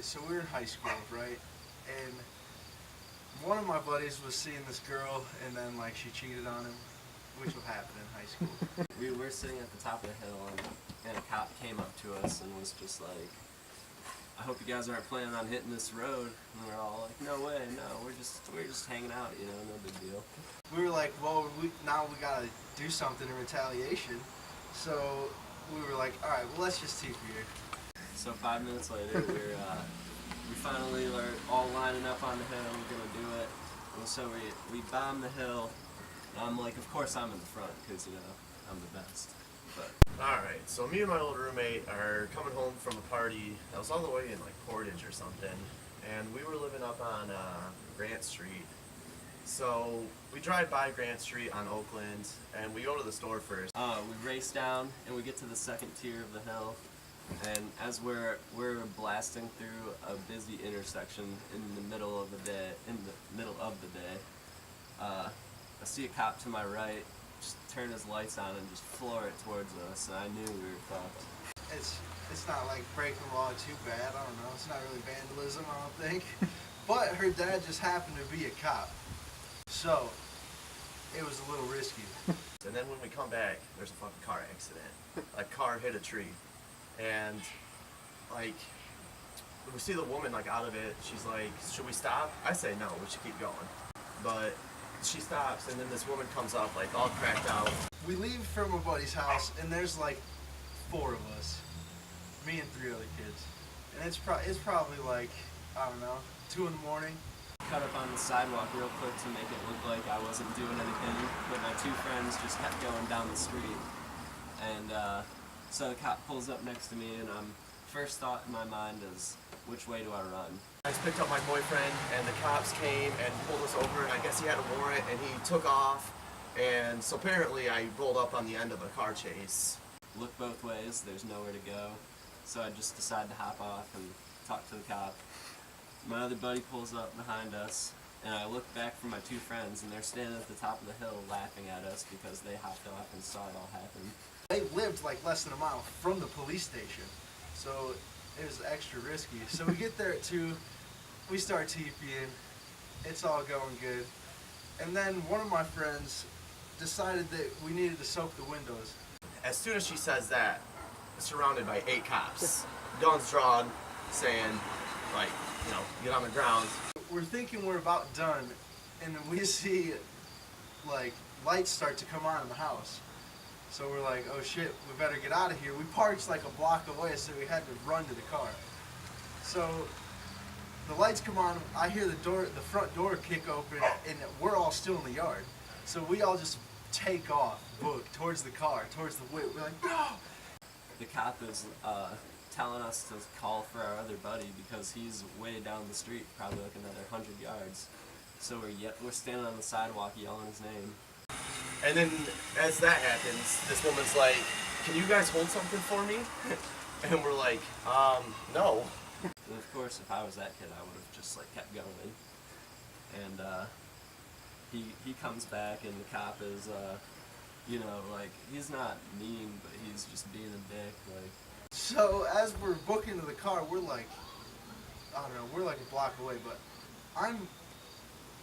Alright, so we were in high school, right? And one of my buddies was seeing this girl, and then, like, she cheated on him, which will happen in high school. We were sitting at the top of the hill, and a cop came up to us and was just like, I hope you guys aren't planning on hitting this road. And we're all like, no way, no, we're just hanging out, you know, no big deal. We were like, well, now we gotta do something in retaliation. So we were like, alright, well, let's just TP her. So 5 minutes later, we finally are all lining up on the hill, we're gonna do it. And so we bomb the hill, and I'm like, of course I'm in the front, because, you know, I'm the best. But Alright, so me and my old roommate are coming home from a party that was all the way in like Portage or something, and we were living up on Grant Street. So we drive by Grant Street on Oakland, and we go to the store first. we race down, and we get to the second tier of the hill, and as we're blasting through a busy intersection in the middle of the day, I see a cop to my right just turn his lights on and just floor it towards us, and I knew we were fucked. It's not like breaking the law too bad, I don't know, it's not really vandalism, I don't think. But her dad just happened to be a cop, so it was a little risky. And then when we come back, there's a fucking car accident. A car hit a tree, and like we see the woman like out of it. She's like, should we stop? I say no, we should keep going. But she stops, and then this woman comes up like all cracked out. We leave from a buddy's house, and there's like 4 of us, me and 3 other kids, and it's probably like, I don't know, 2 in the morning. Cut up on the sidewalk real quick to make it look like I wasn't doing anything, but my 2 friends just kept going down the street. And so the cop pulls up next to me, and first thought in my mind is, which way do I run? I just picked up my boyfriend, and the cops came and pulled us over, and I guess he had a warrant, and he took off. And so apparently I rolled up on the end of a car chase. Look both ways, there's nowhere to go. So I just decided to hop off and talk to the cop. My other buddy pulls up behind us, and I look back for my 2 friends, and they're standing at the top of the hill laughing at us because they hopped off and saw it all happen. They lived like less than a mile from the police station, so it was extra risky. So we get there at 2, we start TPing, it's all going good. And then one of my friends decided that we needed to soak the windows. As soon as she says that, surrounded by 8 cops, guns drawn, saying, like, you know, get on the ground. We're thinking we're about done, and then we see like lights start to come on in the house. So we're like, oh shit, we better get out of here. We parked like a block away, so we had to run to the car. So the lights come on, I hear the front door kick open, and we're all still in the yard. So we all just take off, book, towards the car, towards the whip. We're like, no! The cop is telling us to call for our other buddy because he's way down the street, probably like another 100 yards. So we're standing on the sidewalk yelling his name. And then as that happens, this woman's like, can you guys hold something for me? And we're like, no. And of course, if I was that kid, I would have just like kept going. And he comes back, and the cop is, you know, like, he's not mean, but he's just being a dick, like. So as we're booking to the car, we're like, I don't know, we're like a block away, but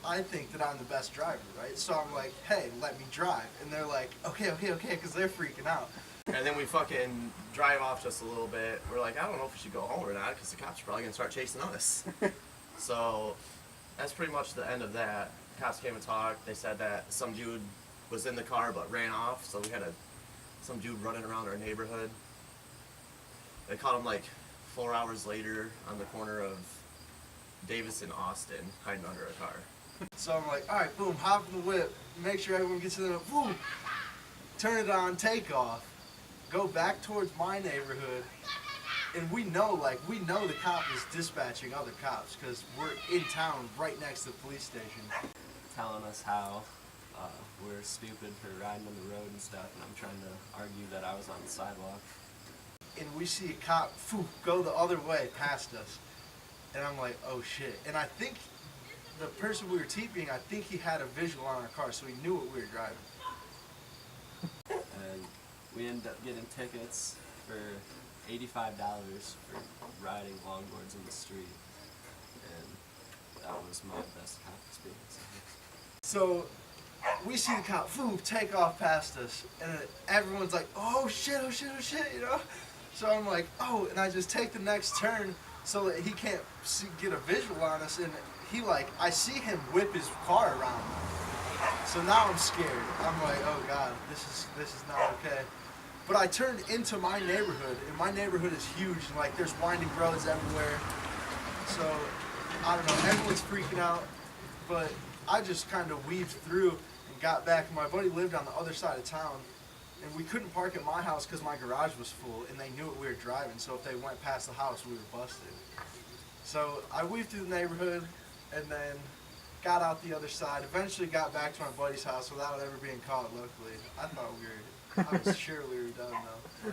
I think that I'm the best driver, right? So I'm like, hey, let me drive. And they're like, okay, because they're freaking out. And then we fucking drive off just a little bit. We're like, I don't know if we should go home or not, because the cops are probably going to start chasing us. So that's pretty much the end of that. Cops came and talked. They said that some dude was in the car but ran off, so we had some dude running around our neighborhood. They caught him like 4 hours later on the corner of Davis and Austin, hiding under a car. So I'm like, all right, boom, hop in the whip, make sure everyone gets in the, boom, turn it on, take off, go back towards my neighborhood, and we know the cop is dispatching other cops because we're in town right next to the police station. Telling us how we're stupid for riding on the road and stuff, and I'm trying to argue that I was on the sidewalk. And we see a cop go the other way past us, and I'm like, oh shit. And I think the person we were TPing, I think he had a visual on our car, so he knew what we were driving. And we ended up getting tickets for $85 for riding longboards in the street, and that was my best cop experience. So we see the cop, boom, take off past us, and everyone's like, oh shit, oh shit, oh shit, you know? So I'm like, oh, and I just take the next turn so that he can't get a visual on us, and he like, I see him whip his car around. So now I'm scared. I'm like, oh god, this is not okay. But I turned into my neighborhood, and my neighborhood is huge, and like there's winding roads everywhere. So I don't know, everyone's freaking out, but I just kind of weaved through and got back. My buddy lived on the other side of town, and we couldn't park at my house because my garage was full, and they knew what we were driving, so if they went past the house, we were busted. So I weaved through the neighborhood, and then got out the other side, eventually got back to my buddy's house without ever being caught, luckily. I was sure we were done, though.